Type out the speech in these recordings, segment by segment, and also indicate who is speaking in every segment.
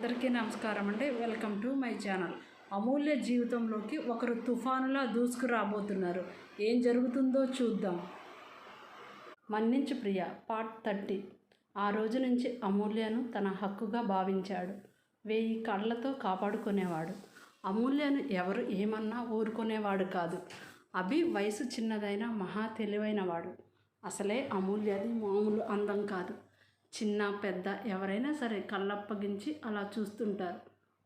Speaker 1: అందరికీ నమస్కారం అండి. Welcome to my channel. Amulya జీవితంలోకి ఒకరు తుఫానులా దూసుకురాబోతున్నారు. ఏం జరుగుతుందో చూద్దాం. మన్నించు ప్రియ పార్ట్ 30. ఆ రోజు నుంచి అమూల్యను తన హక్కుగా భావించాడు. 1000 కళ్ళతో కాపాడుకునేవాడు. అమూల్యను ఎవరు ఏమన్నా ఊరుకునేవాడు కాదు. అభి వయసు చిన్నదైన మహా తెలివైనవాడు. అసలే అమూల్యది మామూలు అందం కాదు. చిన్న పెద్ద ఎవరైనా సరే కళ్ళప్పగించి అలా చూస్తుంటారు.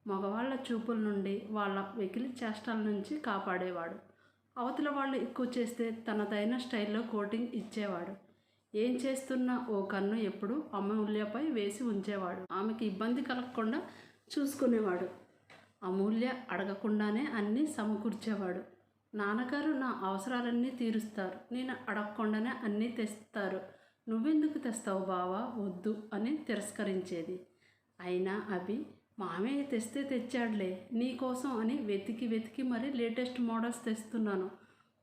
Speaker 1: మగవాళ్ళ చూపుల నుండి, వాళ్ళ వెకిలి చేష్టల నుంచి కాపాడేవాడు. అవతల వాళ్ళు ఎక్కువ చేస్తే తనదైన స్టైల్లో కోటింగ్ ఇచ్చేవాడు. ఏం చేస్తున్నా ఓ కన్ను ఎప్పుడు అమూల్యపై వేసి ఉంచేవాడు. ఆమెకి ఇబ్బంది కలగకుండా చూసుకునేవాడు. అమూల్య అడగకుండానే అన్నీ సమకూర్చేవాడు. నాన్నగారు నా అవసరాలన్నీ తీరుస్తారు, నేను అడగకుండానే అన్నీ తెస్తారు, నువ్వెందుకు తెస్తావు బావా, వద్దు అని తిరస్కరించేది. అయినా అభి మామయ్య తెస్తే తెచ్చాడులే నీకోసం అని వెతికి వెతికి మరీ లేటెస్ట్ మోడల్స్ తెస్తున్నాను,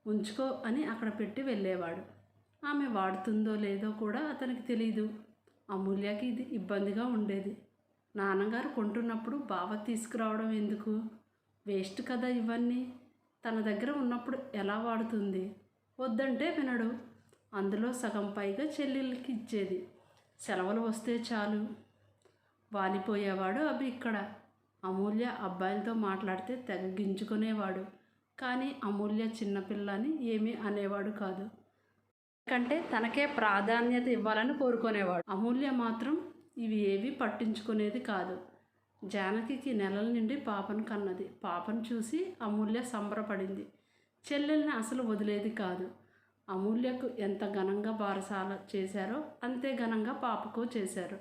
Speaker 1: ఉంచుకో అని అక్కడ పెట్టి వెళ్ళేవాడు. ఆమె వాడుతుందో లేదో కూడా అతనికి తెలీదు. అమూల్యకి ఇది ఇబ్బందిగా ఉండేది. నాన్నగారు కొంటున్నప్పుడు బావ తీసుకురావడం ఎందుకు, వేస్ట్ కదా ఇవన్నీ, తన దగ్గర ఉన్నప్పుడు ఎలా వాడుతుంది, వద్దంటే వినడు. అందులో సగం పైగా చెల్లెళ్ళకి ఇచ్చేది. సెలవులు వస్తే చాలు వాలిపోయేవాడు అభి ఇక్కడ. అమూల్య అబ్బాయిలతో మాట్లాడితే తెగగించుకునేవాడు. కానీ అమూల్య చిన్నపిల్లని ఏమీ అనేవాడు కాదు. ఎందుకంటే తనకే ప్రాధాన్యత ఇవ్వాలని కోరుకునేవాడు. అమూల్య మాత్రం ఇవి ఏవి పట్టించుకునేది కాదు. జానకికి నెలల నుండి పాపను కన్నది. పాపను చూసి అమూల్య సంబరపడింది. చెల్లెల్ని అసలు వదిలేది కాదు. అమూల్యకు ఎంత ఘనంగా బారసాల చేశారో అంతే ఘనంగా పాపకు చేశారు.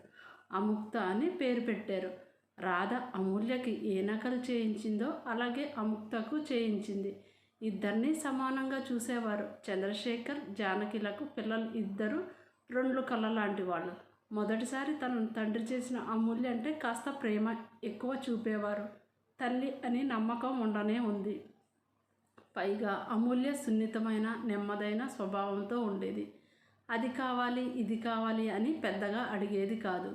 Speaker 1: అముక్త అని పేరు పెట్టారు. రాధ అమూల్యకి ఏ నకలు చేయించిందో అలాగే అముక్తకు చేయించింది. ఇద్దరినీ సమానంగా చూసేవారు. చంద్రశేఖర్ జానకిలకు పిల్లలు ఇద్దరు 2 కళ్ళ లాంటి వాళ్ళు. మొదటిసారి తనను తండ్రి చేసిన అమూల్య అంటే కాస్త ప్రేమ ఎక్కువ చూపేవారు. తల్లి అని నమ్మకం ఉండనే ఉంది. పైగా అమూల్య సున్నితమైన నెమ్మదైన స్వభావంతో ఉండేది. అది కావాలి ఇది కావాలి అని పెద్దగా అడిగేది కాదు.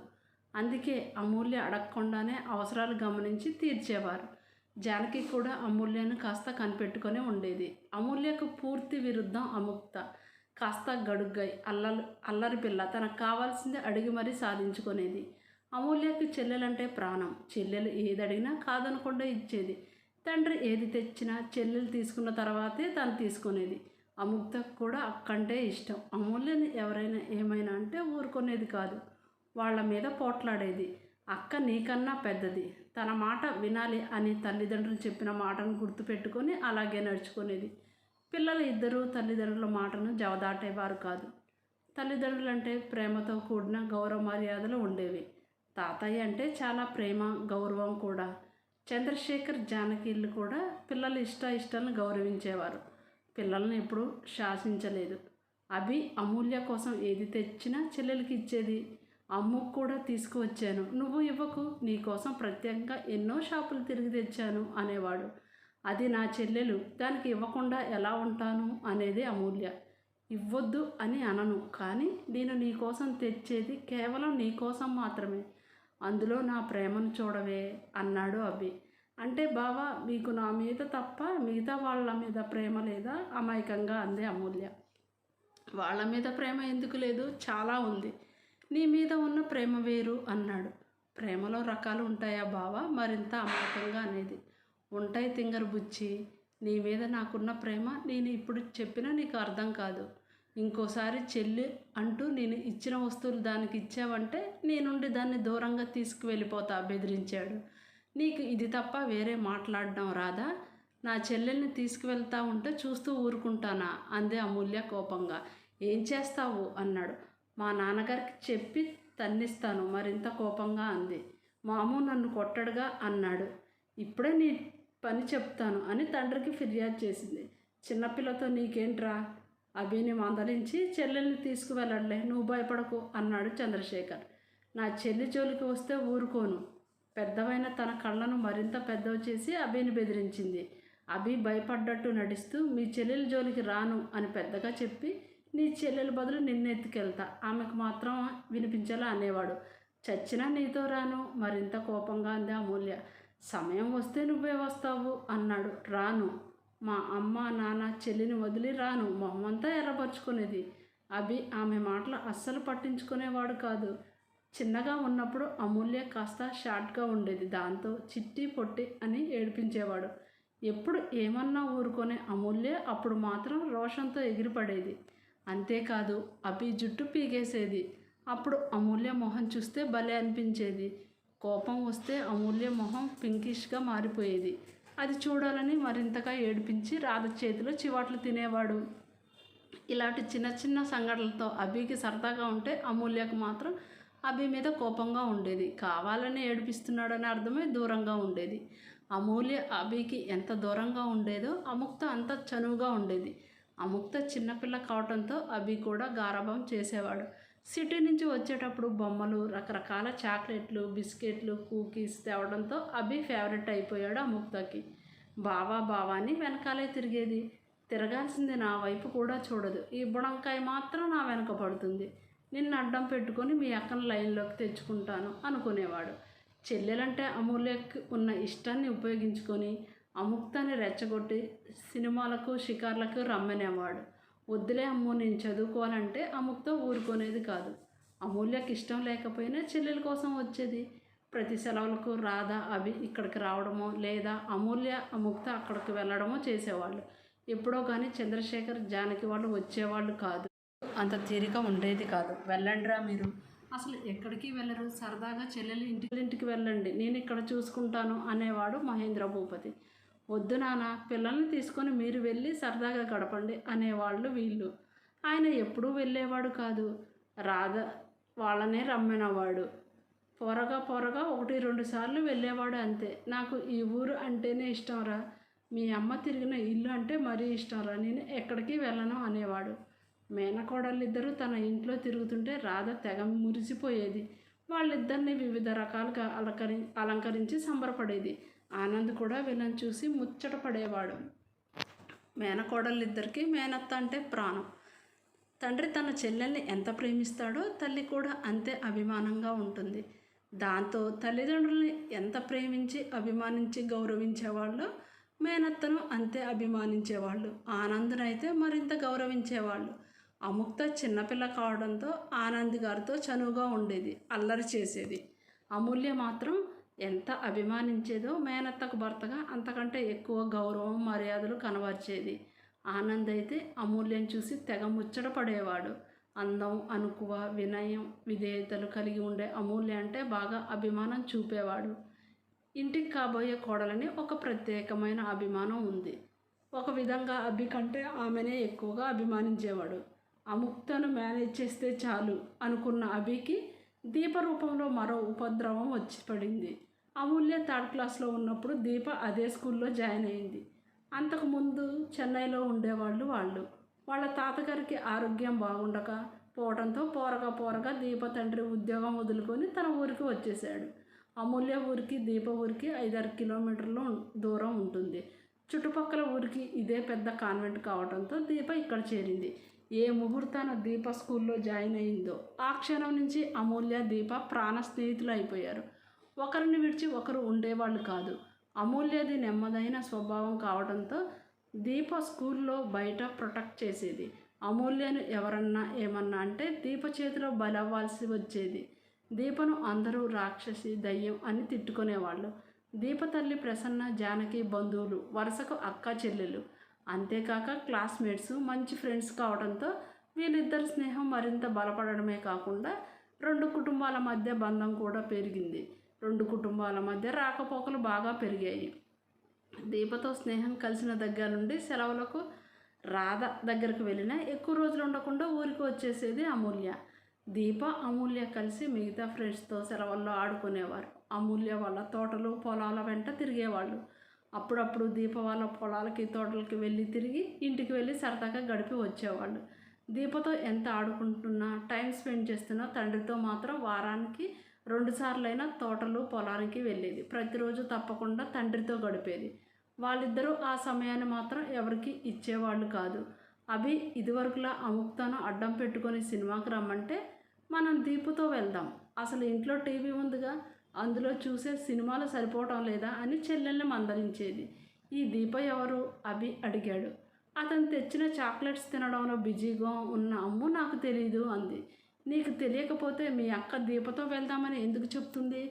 Speaker 1: అందుకే అమూల్య అడగకుండానే అవసరాలు గమనించి తీర్చేవారు. జానకి కూడా అమూల్యను కాస్త కనిపెట్టుకొని ఉండేది. అమూల్యకు పూర్తి విరుద్ధం అముక్త. కాస్త గడుగ్గై అల్లరి పిల్ల. తనకు కావాల్సింది అడిగి మరీ సాధించుకునేది. అమూల్యకు చెల్లెలంటే ప్రాణం. చెల్లెలు ఏది అడిగినా కాదనకుండా ఇచ్చేది. తండ్రి ఏది తెచ్చినా చెల్లెలు తీసుకున్న తర్వాతే తను తీసుకునేది. అముక్తకు కూడా అక్కంటే ఇష్టం. అమూల్యని ఎవరైనా ఏమైనా అంటే ఊరుకునేది కాదు. వాళ్ళ మీద పోట్లాడేది. అక్క నీకన్నా పెద్దది, తన మాట వినాలి అని తల్లిదండ్రులు చెప్పిన మాటను గుర్తుపెట్టుకొని అలాగే నడుచుకునేది. పిల్లలు ఇద్దరూ తల్లిదండ్రుల మాటను జవదాటేవారు కాదు. తల్లిదండ్రులంటే ప్రేమతో కూడిన గౌరవ మర్యాదలు ఉండేవి. తాతయ్య అంటే చాలా ప్రేమ గౌరవం కూడా. చంద్రశేఖర్ జానకిళ్ళు కూడా పిల్లల ఇష్టాలను గౌరవించేవారు. పిల్లల్ని ఎప్పుడూ శాసించలేదు. అభి అమూల్య కోసం ఏది తెచ్చినా చెల్లెలకి ఇచ్చేది. అమ్ముకు కూడా తీసుకువచ్చాను, నువ్వు ఇవ్వకు, నీకోసం ప్రత్యేకంగా ఎన్నో షాపులు తిరిగి తెచ్చాను అనేవాడు. అది నా చెల్లెలు, దానికి ఇవ్వకుండా ఎలా ఉంటాను అనేది అమూల్య. ఇవ్వొద్దు అని అనను, కానీ నేను నీకోసం తెచ్చేది కేవలం నీకోసం మాత్రమే, అందులో నా ప్రేమను చూడవే అన్నాడు అభి. అంటే బావా మీకు నా మీద తప్ప మిగతా వాళ్ళ మీద ప్రేమ లేదా, అమాయకంగా అంది అమూల్య. వాళ్ళ మీద ప్రేమ ఎందుకు లేదు, చాలా ఉంది, నీ మీద ఉన్న ప్రేమ వేరు అన్నాడు. ప్రేమలో రకాలు ఉంటాయా బావా, మరింత అమాయకంగా అనేది. ఉంటాయి తింగర బుచ్చి, నీ మీద నాకున్న ప్రేమ నేను ఇప్పుడు చెప్పినా నీకు అర్థం కాదు. ఇంకోసారి చెల్లి అంటూ నేను ఇచ్చిన వస్తువులు దానికి ఇచ్చావంటే నీ నుండి దాన్ని దూరంగా తీసుకువెళ్ళిపోతా బెదిరించాడు. నీకు ఇది తప్ప వేరే మాట్లాడడం రాదా, నా చెల్లెల్ని తీసుకువెళ్తా ఉంటే చూస్తూ ఊరుకుంటానా అంది అమూల్య కోపంగా. ఏం చేస్తావు అన్నాడు. మా నాన్నగారికి చెప్పి తన్నిస్తాను మరింత కోపంగా అంది. మాము నన్ను కొట్టడుగా అన్నాడు. ఇప్పుడే నీ పని చెప్తాను అని తండ్రికి ఫిర్యాదు చేసింది. చిన్నపిల్లతో నీకేంట్రా, అభిని మందలించి చెల్లెల్ని తీసుకువెళ్ళడలే, నువ్వు భయపడకు అన్నాడు చంద్రశేఖర్. నా చెల్లి జోలికి వస్తే ఊరుకోను. పెద్దవైన తన కళ్ళను మరింత పెద్దవి చేసి అభిని బెదిరించింది. అభి భయపడ్డట్టు నటిస్తూ మీ చెల్లెల జోలికి రాను అని పెద్దగా చెప్పి నీ చెల్లెల బదులు నిన్నెత్తుకెళ్తా, ఆమెకు మాత్రం వినిపించేలా అనేవాడు. చచ్చినా నీతో రాను, మరింత కోపంగా అంది అమూల్య. సమయం వస్తే నువ్వే వస్తావు అన్నాడు. రాను. మా అమ్మ నాన్న చెల్లిని వదిలి రాను. మొహమంతా ఎర్రపరుచుకునేది. అభి ఆమె మాటలు అస్సలు పట్టించుకునేవాడు కాదు. చిన్నగా ఉన్నప్పుడు అమూల్య కాస్త షార్ట్గా ఉండేది. దాంతో చిట్టి పొట్టి అని ఏడిపించేవాడు. ఎప్పుడు ఏమన్నా ఊరుకొనే అమూల్య అప్పుడు మాత్రం రోషంతో ఎగిరిపడేది. అంతేకాదు అభి జుట్టు పీకేసేది. అప్పుడు అమూల్య మొహం చూస్తే భలే అనిపించేది. కోపం వస్తే అమూల్య మొహం పింకిష్గా మారిపోయేది. అది చూడాలని మరింతగా ఏడిపించి రాధ చేతిలో చివాట్లు తినేవాడు. ఇలాంటి చిన్న చిన్న సంఘటనలతో అభికి సరదాగా ఉంటే అమూల్యకు మాత్రం అభి మీద కోపంగా ఉండేది. కావాలని ఏడిపిస్తున్నాడని అర్థమై దూరంగా ఉండేది. అమూల్య అభికి ఎంత దూరంగా ఉండేదో అముక్త అంత చనువుగా ఉండేది. అముక్త చిన్నపిల్ల కావడంతో అభి కూడా గారాబం చేసేవాడు. సిటీ నుంచి వచ్చేటప్పుడు బొమ్మలు, రకరకాల చాక్లెట్లు, బిస్కెట్లు, కుకీస్ తేవడంతో అభి ఫేవరెట్ అయిపోయాడు అముక్తకి. బావా బావాని వెనకాలే తిరిగేది. తిరగాల్సింది నా వైపు కూడా చూడదు. ఈ బుడంకాయ మాత్రం నా వెనక పడుతుంది. నిన్ను అడ్డం పెట్టుకొని మీ అక్కను లైన్లోకి తెచ్చుకుంటాను అనుకునేవాడు. చెల్లెలంటే అమూల్యకి ఉన్న ఇష్టాన్ని ఉపయోగించుకొని అముక్తాన్ని రెచ్చగొట్టి సినిమాలకు షికార్లకు రమ్మనేవాడు. వద్దులే అమ్మో, నేను చదువుకోవాలంటే అముక్త ఊరుకునేది కాదు. అమూల్యకి ఇష్టం లేకపోయినా చెల్లెల కోసం వచ్చేది. ప్రతి సెలవులకు రాధ అభి ఇక్కడికి రావడమో లేదా అమూల్య అముక్త అక్కడికి వెళ్ళడమో చేసేవాళ్ళు. ఎప్పుడో కానీ చంద్రశేఖర్ జానకి వాళ్ళు వచ్చేవాళ్ళు కాదు. అంత తీరిక ఉండేది కాదు. వెళ్ళండిరా మీరు. అసలు ఎక్కడికి వెళ్ళరు. సరదాగా చెల్లెలు ఇంటికి వెళ్ళండి, నేను ఇక్కడ చూసుకుంటాను అనేవాడు మహేంద్ర భూపతి. వద్దు నాన్న, పిల్లల్ని తీసుకొని మీరు వెళ్ళి సరదాగా గడపండి అనేవాళ్ళు వీళ్ళు. ఆయన ఎప్పుడూ వెళ్ళేవాడు కాదు. రాధ వాళ్ళనే రమ్మనేవాడు. పొరగా 1-2 సార్లు వెళ్ళేవాడు అంతే. నాకు ఈ ఊరు అంటేనే ఇష్టంరా, మీ అమ్మ తిరిగిన ఇల్లు అంటే మరీ ఇష్టంరా, నేను ఎక్కడికి వెళ్ళను అనేవాడు. మేనకోడళ్ళిద్దరూ తన ఇంట్లో తిరుగుతుంటే రాధ తెగ మురిసిపోయేది. వాళ్ళిద్దరిని వివిధ రకాలుగా అలంకరించి సంబరపడేది. ఆనంద్ కూడా వీళ్ళని చూసి ముచ్చట పడేవాడు. మేనకోడళ్ళిద్దరికీ మేనత్త అంటే ప్రాణం. తండ్రి తన చెల్లెల్ని ఎంత ప్రేమిస్తాడో తల్లి కూడా అంతే అభిమానంగా ఉంటుంది. దాంతో తల్లిదండ్రుల్ని ఎంత ప్రేమించి అభిమానించి గౌరవించేవాళ్ళు మేనత్తను అంతే అభిమానించేవాళ్ళు. ఆనంద్నైతే మరింత గౌరవించేవాళ్ళు. అముక్త చిన్నపిల్ల కావడంతో ఆనంద్ గారితో చనువుగా ఉండేది, అల్లరి చేసేది. అమూల్య మాత్రం ఎంత అభిమానించేదో మేనత్తకు భర్తగా అంతకంటే ఎక్కువ గౌరవం మర్యాదలు కనబరిచేది. ఆనంద్ అయితే అమూల్యం చూసి తెగ ముచ్చట పడేవాడు. అందం, అనుకువ, వినయం, విధేయతలు కలిగి ఉండే అమూల్య అంటే బాగా అభిమానం చూపేవాడు. ఇంటికి కాబోయే కోడలని ఒక ప్రత్యేకమైన అభిమానం ఉంది. ఒక విధంగా అభి కంటే ఆమెనే ఎక్కువగా అభిమానించేవాడు. అముక్తను మేనేజ్ చేస్తే చాలు అనుకున్న అభికి దీప రూపంలో మరో ఉపద్రవం వచ్చి పడింది. అమూల్య 3rd క్లాస్లో ఉన్నప్పుడు దీప అదే స్కూల్లో జాయిన్ అయింది. అంతకుముందు చెన్నైలో ఉండేవాళ్ళు వాళ్ళు. వాళ్ళ తాతగారికి ఆరోగ్యం బాగుండక పోవడంతో పోరగా దీప తండ్రి ఉద్యోగం వదులుకొని తన ఊరికి వచ్చేసాడు. అమూల్య ఊరికి దీప ఊరికి 5-6 కిలోమీటర్లు దూరం ఉంటుంది. చుట్టుపక్కల ఊరికి ఇదే పెద్ద కాన్వెంట్ కావడంతో దీప ఇక్కడ చేరింది. ఏ ముహూర్తాన దీప స్కూల్లో జాయిన్ అయిందో ఆ క్షణం నుంచి అమూల్య దీప ప్రాణ స్నేహితులు అయిపోయారు. ఒకరిని విడిచి ఒకరు ఉండేవాళ్ళు కాదు. అమూల్యది నెమ్మదైన స్వభావం కావడంతో దీప స్కూల్లో బయట ప్రొటెక్ట్ చేసేది. అమూల్యను ఎవరన్నా ఏమన్నా అంటే దీప చేతిలో బలవ్వాల్సి వచ్చేది. దీపను అందరూ రాక్షసి, దయ్యం అని తిట్టుకునేవాళ్ళు. దీప తల్లి ప్రసన్న, జానకి బంధువులు వరుసకు అక్క చెల్లెలు. అంతేకాక క్లాస్మేట్స్, మంచి ఫ్రెండ్స్ కావడంతో వీళ్ళిద్దరి స్నేహం మరింత బలపడడమే కాకుండా 2 కుటుంబాల మధ్య బంధం కూడా పెరిగింది. 2 కుటుంబాల మధ్య రాకపోకలు బాగా పెరిగాయి. దీపతో స్నేహం కలిసిన దగ్గర నుండి సెలవులకు రాధ దగ్గరికి వెళ్ళినా ఎక్కువ రోజులు ఉండకుండా ఊరికి వచ్చేసేది అమూల్య. దీప, అమూల్య కలిసి మిగతా ఫ్రెండ్స్తో సెలవుల్లో ఆడుకునేవారు. అమూల్య వాళ్ళ తోటలు, పొలాల వెంట తిరిగేవాళ్ళు. అప్పుడప్పుడు దీప వాళ్ళ పొలాలకి, తోటలకి వెళ్ళి తిరిగి ఇంటికి వెళ్ళి సరదాగా గడిపి వచ్చేవాళ్ళు. దీపతో ఎంత ఆడుకుంటున్నా, టైం స్పెండ్ చేస్తున్నా తండ్రితో మాత్రం వారానికి 2 సార్లైనా తోటలు, పొలానికి వెళ్ళేది. ప్రతిరోజు తప్పకుండా తండ్రితో గడిపేది. వాళ్ళిద్దరూ ఆ సమయాన్ని మాత్రం ఎవరికి ఇచ్చేవాళ్ళు కాదు. అభి ఇదివరకులా అముక్తను అడ్డం పెట్టుకొని సినిమాకి రమ్మంటే మనం దీపుతో వెళ్దాం, అసలు ఇంట్లో టీవీ ఉందిగా, అందులో చూసే సినిమాలు సరిపోవటం లేదా అని చెల్లెల్ని మందలించేది. ఈ దీప ఎవరు? అభి అడిగాడు. అతను తెచ్చిన చాక్లెట్స్ తినడంలో బిజీగా ఉన్న అమ్ము నాకు తెలీదు అంది. నీకు తెలియకపోతే మీ అక్క దీపతో వెళ్దామని ఎందుకు చెప్తుంది?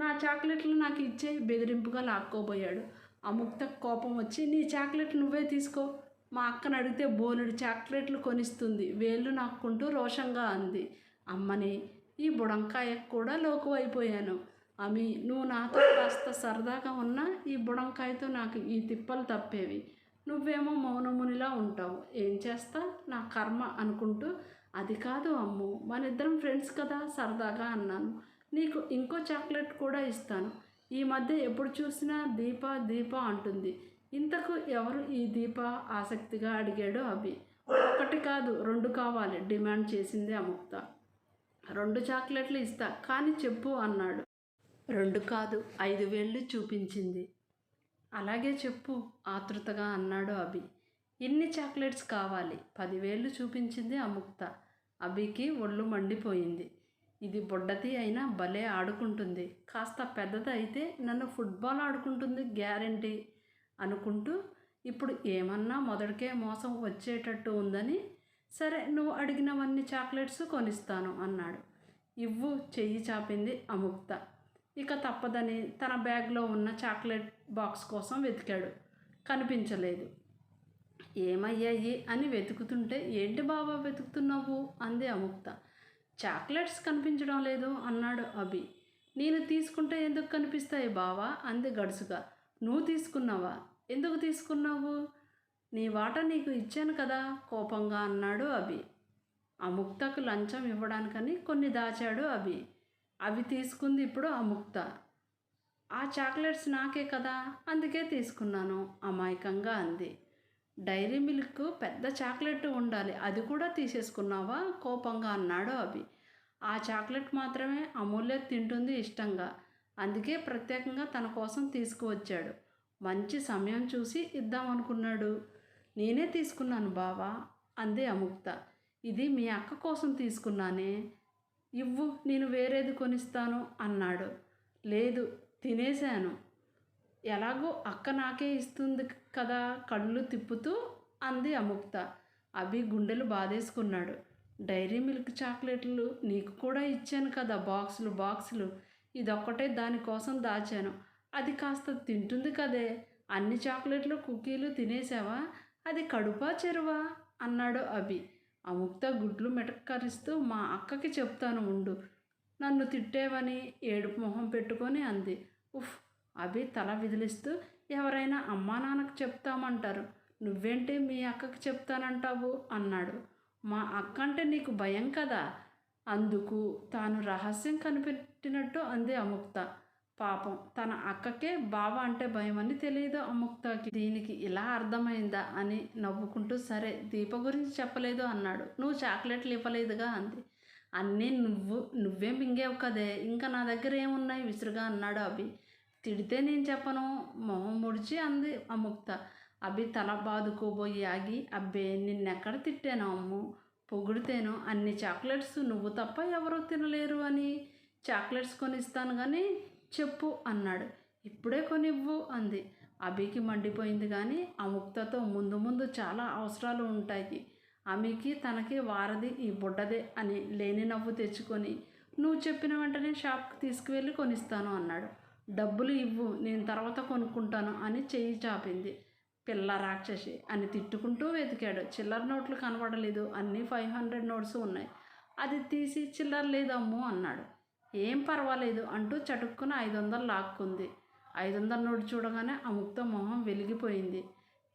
Speaker 1: నా చాక్లెట్లు నాకు ఇచ్చే బెదిరింపుగా లాక్కోబోయాడు. అముక్త కోపం వచ్చి, నీ చాక్లెట్లు నువ్వే తీసుకో, మా అక్కను అడిగితే బోలెడు చాక్లెట్లు కొనిస్తుంది వేళ్ళు నాక్కుంటూ రోషంగా అంది. అమ్మని ఈ బుడంకాయ కూడా లోకు అయిపోయాను. అమి, నువ్వు నాతో కాస్త సరదాగా ఉన్నా ఈ బుడంకాయతో నాకు ఈ తిప్పలు తప్పేవి. నువ్వేమో మౌనమునిలా ఉంటావు. ఏం చేస్తా, నా కర్మ అనుకుంటూ, అది కాదు అమ్ము, మనిద్దరం ఫ్రెండ్స్ కదా సరదాగా అన్నాను. నీకు ఇంకో చాక్లెట్ కూడా ఇస్తాను. ఈ మధ్య ఎప్పుడు చూసినా దీప దీప అంటుంది. ఇంతకు ఎవరు ఈ దీప? ఆసక్తిగా అడిగాడు అభి. ఒకటి కాదు 2 కావాలి డిమాండ్ చేసింది అముక్త. 2 చాక్లెట్లు ఇస్తా, కానీ చెప్పు అన్నాడు. 2 కాదు 5 వేళ్ళు చూపించింది. అలాగే చెప్పు ఆతృతగా అన్నాడు అభి. ఎన్ని చాక్లెట్స్ కావాలి? 10 వేళ్ళు చూపించింది అముక్త. అభికి ఒళ్ళు మండిపోయింది. ఇది బుడ్డది అయినా భలే ఆడుకుంటుంది, కాస్త పెద్దది అయితే నన్ను ఫుట్బాల్ ఆడుకుంటుంది గ్యారెంటీ అనుకుంటూ, ఇప్పుడు ఏమన్నా మొదటికే మోసం వచ్చేటట్టు ఉందని, సరే నువ్వు అడిగినవన్నీ చాక్లెట్స్ కొనిస్తాను అన్నాడు. ఇవ్వు, చెయ్యి చాపింది అముక్త. ఇక తప్పదని తన బ్యాగ్లో ఉన్న చాక్లెట్ బాక్స్ కోసం వెతికాడు. కనిపించలేదు. ఏమయ్యాయి అని వెతుకుతుంటే, ఏంటి బావా వెతుకుతున్నావు అంది అముక్త. చాక్లెట్స్ కనిపించడం లేదు అన్నాడు అభి. నేను తీసుకుంటే ఎందుకు కనిపిస్తాయి బావా అంది గడుసుగా. నువ్వు తీసుకున్నావా? ఎందుకు తీసుకున్నావు? నీ వాటా నీకు ఇచ్చాను కదా కోపంగా అన్నాడు అభి. అముక్తకు లంచం ఇవ్వడానికని కొన్ని దాచాడు అభి. అవి తీసుకుంది ఇప్పుడు అముక్త. ఆ చాక్లెట్స్ నాకే కదా, అందుకే తీసుకున్నాను అమాయకంగా అంది. డైరీ మిల్క్ పెద్ద చాక్లెట్ ఉండాలి, అది కూడా తీసేసుకున్నావా కోపంగా అన్నాడు అభి. ఆ చాక్లెట్ మాత్రమే అమూల్య తింటుంది ఇష్టంగా, అందుకే ప్రత్యేకంగా తన కోసం తీసుకువచ్చాడు. మంచి సమయం చూసి ఇద్దామనుకున్నాడు. నేనే తీసుకున్నాను బావా అంది అముక్త. ఇది మీ అక్క కోసం తీసుకున్నానే, ఇవ్వు, నేను వేరేది కొనిస్తాను అన్నాడు. లేదు, తినేశాను, ఎలాగో అక్క నాకే ఇస్తుంది కదా కళ్ళు తిప్పుతూ అంది అముక్త. అభి గుండెలు బాధేసుకున్నాడు. డైరీ మిల్క్ చాక్లెట్లు నీకు కూడా ఇచ్చాను కదా, బాక్సులు. ఇదొక్కటే దానికోసం దాచాను, అది కాస్త తింటుంది కదే. అన్ని చాక్లెట్లు కుకీలు తినేసావా? అది కడుపా చెరువా అన్నాడు అభి. అముక్త గుడ్లు మెటక్కరిస్తూ, మా అక్కకి చెప్తాను ఉండు, నన్ను తిట్టేవని ఏడుపు మొహం పెట్టుకొని అంది. ఉఫ్, అభి తల విదిలిస్తూ, ఎవరైనా అమ్మా నాన్నకు చెప్తామంటారు, నువ్వేంటి మీ అక్కకి చెప్తానంటావు అన్నాడు. మా అక్క అంటే నీకు భయం కదా, అందుకు తాను రహస్యం కనిపెట్టినట్టు అంది అముక్త. పాపం, తన అక్కకే బావ అంటే భయమని తెలియదు అముక్తకి. దీనికి ఇలా అర్థమైందా అని నవ్వుకుంటూ, సరే దీప గురించి చెప్పలేదు అన్నాడు. నువ్వు చాక్లెట్లు ఇవ్వలేదుగా అంది. అన్నీ నువ్వే మింగేవు కదే, ఇంకా నా దగ్గర ఏమున్నాయి విసురుగా అన్నాడు అభి. తిడితే నేను చెప్పను మొహం ముడిచి అంది అముక్త. అభి తల బాదుకోబోయి ఆగి, అబ్బే నిన్నెక్కడ తిట్టాను అమ్ము, పొగిడితేను అన్ని చాక్లెట్స్ నువ్వు తప్ప ఎవరూ తినలేరు అని. చాక్లెట్స్ కొనిస్తాను కానీ చెప్పు అన్నాడు. ఇప్పుడే కొనివ్వు అంది. అభికి మండిపోయింది కానీ అముక్తతో ముందు చాలా అవసరాలు ఉంటాయి, ఆమెకి తనకి వారధి ఈ బుడ్డదే అని లేని నవ్వు తెచ్చుకొని, నువ్వు చెప్పిన వెంటనే షాప్కి తీసుకువెళ్ళి కొనిస్తాను అన్నాడు. డబ్బులు ఇవ్వు, నేను తర్వాత కొనుక్కుంటాను అని చెయ్యి చాపింది. పిల్ల రాక్షసి అని తిట్టుకుంటూ వెతికాడు. చిల్లర నోట్లు కనబడలేదు, అన్నీ 500 నోట్స్ ఉన్నాయి. అది తీసి చిల్లర లేదమ్ము అన్నాడు. ఏం పర్వాలేదు అంటూ చటుక్కున 500 లాక్కుంది. 500 నోటు చూడగానే అముక్త మొహం వెలిగిపోయింది.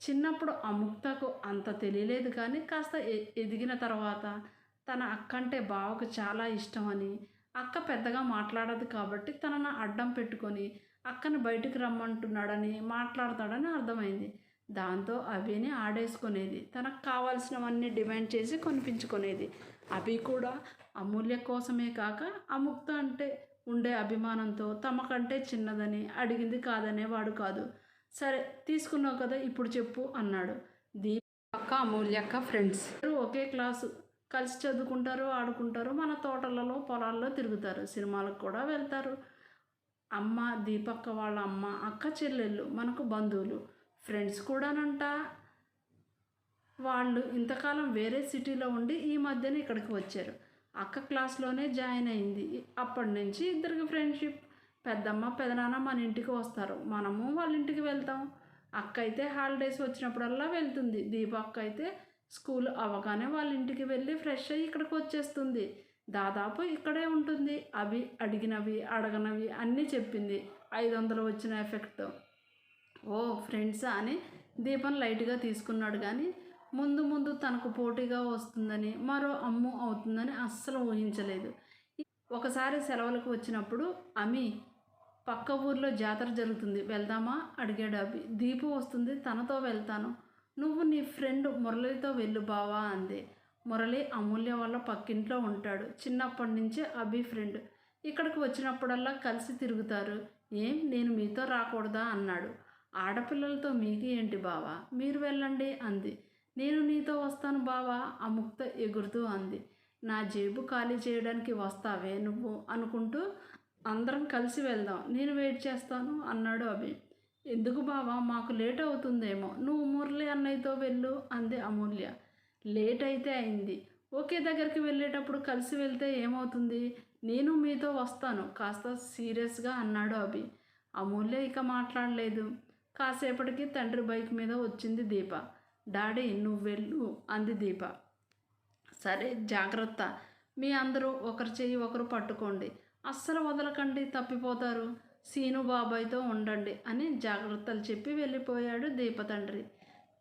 Speaker 1: చిన్నప్పుడు అముక్తకు అంత తెలియలేదు కానీ కాస్త ఎదిగిన తర్వాత తన అక్క అంటే బావకు చాలా ఇష్టమని, అక్క పెద్దగా మాట్లాడదు కాబట్టి తనను అడ్డం పెట్టుకొని అక్కని బయటికి రమ్మంటున్నాడని మాట్లాడతాడని అర్థమైంది. దాంతో అభిని ఆడేసుకునేది, తనకు కావాల్సినవన్నీ డిమాండ్ చేసి కొనిపించుకునేది. అభి కూడా అమూల్య కోసమే కాక అముక్త అంటే ఉండే అభిమానంతో తమకంటే చిన్నదని అడిగింది కాదనేవాడు కాదు. సరే తీసుకున్నావు కదా ఇప్పుడు చెప్పు అన్నాడు. దీప అక్క అమూల్య అక్క ఫ్రెండ్స్, ఒకే క్లాసు కలిసి చదువుకుంటారు, ఆడుకుంటారు, మన తోటలలో పొలాల్లో తిరుగుతారు, సినిమాలకు కూడా వెళ్తారు. అమ్మ దీపక్క వాళ్ళ అమ్మ, అక్క చెల్లెళ్ళు మనకు బంధువులు, ఫ్రెండ్స్ కూడానంట. వాళ్ళు ఇంతకాలం వేరే సిటీలో ఉండి ఈ మధ్యన ఇక్కడికి వచ్చారు. అక్క క్లాస్లోనే జాయిన్ అయింది. అప్పటి నుంచి ఇద్దరికి ఫ్రెండ్షిప్. పెద్దమ్మ పెదనాన్న మన ఇంటికి వస్తారు, మనము వాళ్ళ ఇంటికి వెళ్తాం. అక్క అయితే హాలిడేస్ వచ్చినప్పుడల్లా వెళ్తుంది. దీపక్క అయితే స్కూల్ అవ్వగానే వాళ్ళ ఇంటికి వెళ్ళి ఫ్రెష్ అయ్యి ఇక్కడికి వచ్చేస్తుంది. దాదాపు ఇక్కడే ఉంటుంది. అవి అడిగినవి అడగనవి అన్నీ చెప్పింది 500 వచ్చిన ఎఫెక్ట్తో. ఓ ఫ్రెండ్సా అని దీపం లైట్గా తీసుకున్నాడు, కానీ ముందు ముందు తనకు పోటీగా వస్తుందని, మరో అమ్ము అవుతుందని అస్సలు ఊహించలేదు. ఒకసారి సెలవులకు వచ్చినప్పుడు, అమి పక్క ఊర్లో జాతర జరుగుతుంది, వెళ్దామా అడిగాడు అభి. దీపు వస్తుంది, తనతో వెళ్తాను, నువ్వు నీ ఫ్రెండ్ మురళితో వెళ్ళు బావా అంది. మురళి అమూల్య వాళ్ళ పక్కింట్లో ఉంటాడు, చిన్నప్పటి నుంచే అభి ఫ్రెండ్. ఇక్కడికి వచ్చినప్పుడల్లా కలిసి తిరుగుతారు. ఏం నేను మీతో రాకూడదా అన్నాడు. ఆడపిల్లలతో మీకు ఏంటి బావా, మీరు వెళ్ళండి అంది. నేను నీతో వస్తాను బావా, అముక్త ఎగురుతూ అంది. నా జేబు ఖాళీ చేయడానికి వస్తావే నువ్వు అనుకుంటూ, అందరం కలిసి వెళ్దాం, నేను వెయిట్ చేస్తాను అన్నాడు అభి. ఎందుకు బావా, మాకు లేట్ అవుతుందేమో, నువ్వు మురళి అన్నయ్యతో వెళ్ళు అంది అమూల్య. లేట్ అయితే అయింది, ఒకే దగ్గరికి వెళ్ళేటప్పుడు కలిసి వెళ్తే ఏమవుతుంది, నేను మీతో వస్తాను కాస్త సీరియస్గా అన్నాడు అభి. అమూల్య ఇక మాట్లాడలేదు. కాసేపటికి తండ్రి బైక్ మీద వచ్చింది దీప. డాడీ నువ్వు వెళ్ళు అంది దీప. సరే జాగ్రత్త, మీ అందరూ ఒకరి చెయ్యి ఒకరు పట్టుకోండి, అస్సలు వదలకండి, తప్పిపోతారు, సీను బాబాయ్తో ఉండండి అని జాగ్రత్తలు చెప్పి వెళ్ళిపోయాడు దీప తండ్రి.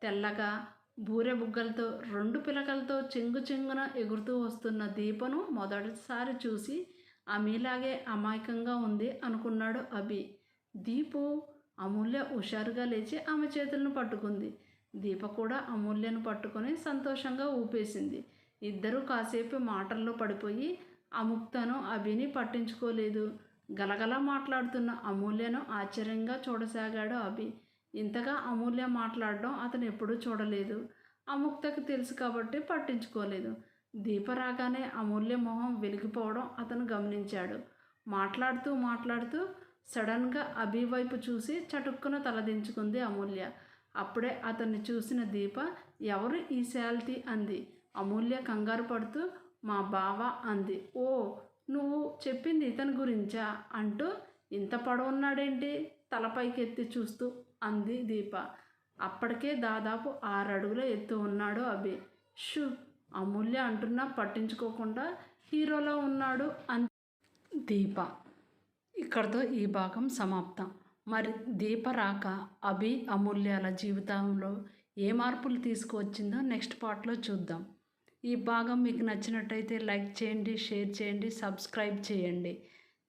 Speaker 1: తెల్లగా బూరె బుగ్గలతో 2 పిలకలతో చెంగు చెంగున ఎగురుతూ వస్తున్న దీపను మొదటిసారి చూసి ఆమెలాగే అమాయకంగా ఉంది అనుకున్నాడు అభి. దీపు అమూల్య హుషారుగా లేచి ఆమె చేతులను పట్టుకుంది. దీప కూడా అమూల్యను పట్టుకొని సంతోషంగా ఊపేసింది. ఇద్దరూ కాసేపు మాటల్లో పడిపోయి అముక్తను అభిని పట్టించుకోలేదు. గలగలా మాట్లాడుతున్న అమూల్యను ఆశ్చర్యంగా చూడసాగాడు అభి. ఇంతగా అమూల్య మాట్లాడడం అతను ఎప్పుడూ చూడలేదు. అముక్తకు తెలుసు కాబట్టి పట్టించుకోలేదు. దీప రాగానే అమూల్య మొహం వెలిగిపోవడం అతను గమనించాడు. మాట్లాడుతూ మాట్లాడుతూ సడన్గా అభి వైపు చూసి చటుక్కున తలదించుకుంది అమూల్య. అప్పుడే అతన్ని చూసిన దీప, ఎవరు ఈ శాల్తీ అంది. అమూల్య కంగారు పడుతూ, మా బావ అంది. ఓ నువ్వు చెప్పింది ఇతని గురించా అంటూ, ఇంత పొడవున్నాడేంటి తలపైకెత్తి చూస్తూ అంది దీప. అప్పటికే దాదాపు 6 అడుగుల ఎత్తు ఉన్నాడు అభి. షూ అమూల్య అంటున్నా పట్టించుకోకుండా హీరోలో ఉన్నాడు అంది దీప. ఇక్కడితో ఈ భాగం సమాప్తం. మరి దీప రాక అభి అమూల్యాల జీవితంలో ఏ మార్పులు తీసుకువచ్చిందో నెక్స్ట్ పార్ట్లో చూద్దాం. ఈ భాగం మీకు నచ్చినట్టయితే లైక్ చేయండి, షేర్ చేయండి, సబ్స్క్రైబ్ చేయండి.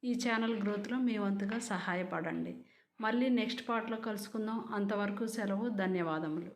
Speaker 1: ఈ ఛానల్ గ్రోత్లో మీ వంతుగా సహాయపడండి. మళ్ళీ నెక్స్ట్ పార్ట్లో కలుసుకుందాం. అంతవరకు సెలవు. ధన్యవాదములు.